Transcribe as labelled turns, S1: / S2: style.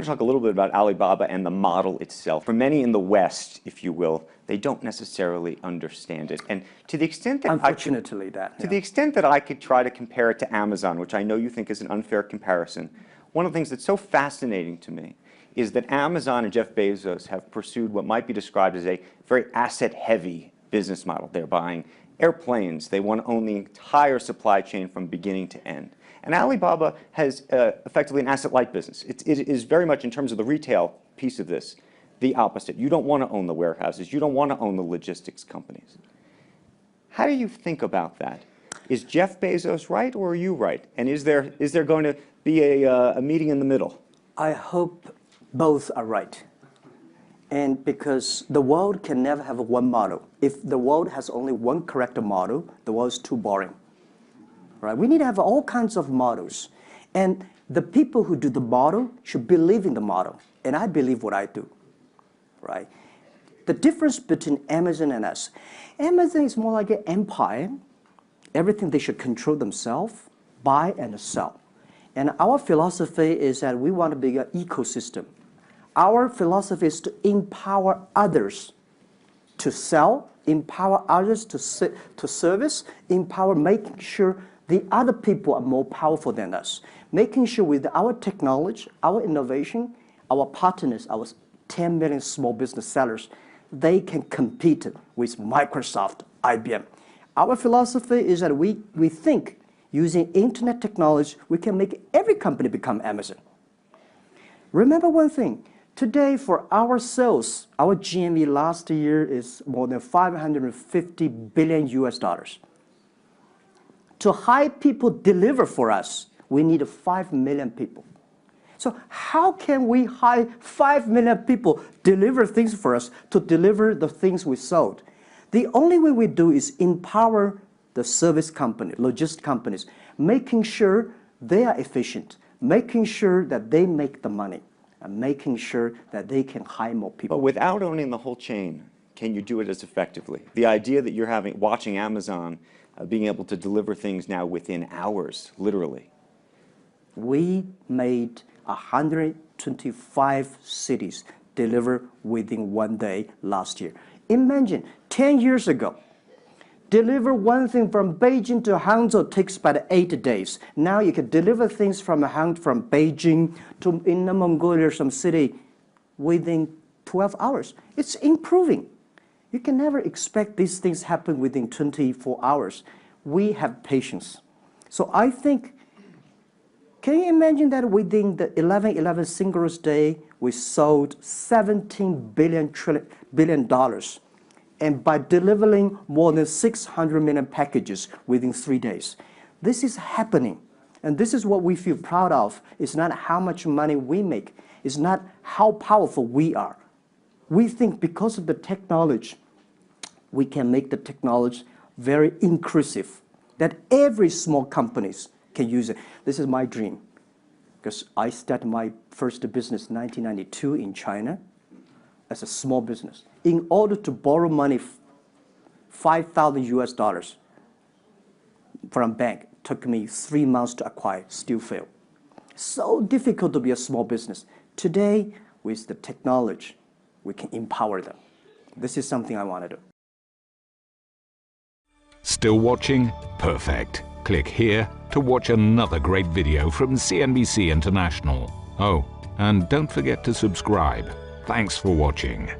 S1: want to talk a little bit about Alibaba and the model itself. For many in the West, if you will, they don't necessarily understand it. And to the extent that
S2: unfortunately,
S1: the extent that I could try to compare it to Amazon, which I know you think is an unfair comparison, one of the things that's so fascinating to me is that Amazon and Jeff Bezos have pursued what might be described as a very asset-heavy business model. They're buying airplanes. They want to own the entire supply chain from beginning to end. And Alibaba has effectively an asset-light business. It is very much, in terms of the retail piece of this, the opposite. You don't want to own the warehouses. You don't want to own the logistics companies. How do you think about that? Is Jeff Bezos right, or are you right? And is there going to be a meeting in the middle?
S2: I hope both are right. And because the world can never have one model. If the world has only one correct model, the world is too boring. Right? We need to have all kinds of models. And the people who do the model should believe in the model. And I believe what I do. Right? The difference between Amazon and us. Amazon is more like an empire. Everything they should control themselves, buy and sell. And our philosophy is that we want to be an ecosystem. Our philosophy is to empower others to sell, empower others to service, empower making sure the other people are more powerful than us. Making sure with our technology, our innovation, our partners, our 10 million small business sellers, they can compete with Microsoft, IBM. Our philosophy is that we think using internet technology, we can make every company become Amazon. Remember one thing. Today, for our sales, our GMV last year is more than 550 billion US dollars. To hire people deliver for us, we need 5 million people. So how can we hire 5 million people deliver things for us to deliver the things we sold? The only way we do is empower the service company, logistics companies, making sure they are efficient, making sure that they make the money, and making sure that they can hire more people.
S1: But without owning the whole chain, can you do it as effectively? The idea that you're watching Amazon being able to deliver things now within hours, literally.
S2: We made 125 cities deliver within 1 day last year. Imagine 10 years ago, deliver one thing from Beijing to Hangzhou takes about 8 days. Now you can deliver things from Beijing to Inner Mongolia, some city, within 12 hours. It's improving. You can never expect these things happen within 24 hours. We have patience. So I think, can you imagine that within the 11/11 Singles Day, we sold $17 billion. And by delivering more than 600 million packages within 3 days. This is happening. And this is what we feel proud of. It's not how much money we make. It's not how powerful we are. We think because of the technology, we can make the technology very inclusive, that every small companies can use it. This is my dream. Because I started my first business in 1992 in China as a small business. In order to borrow money, 5,000 US dollars from a bank, took me 3 months to acquire, still failed. So difficult to be a small business. Today, with the technology, we can empower them. This is something I want to do.
S3: Still watching? Perfect. Click here to watch another great video from CNBC International. Oh, and don't forget to subscribe. Thanks for watching.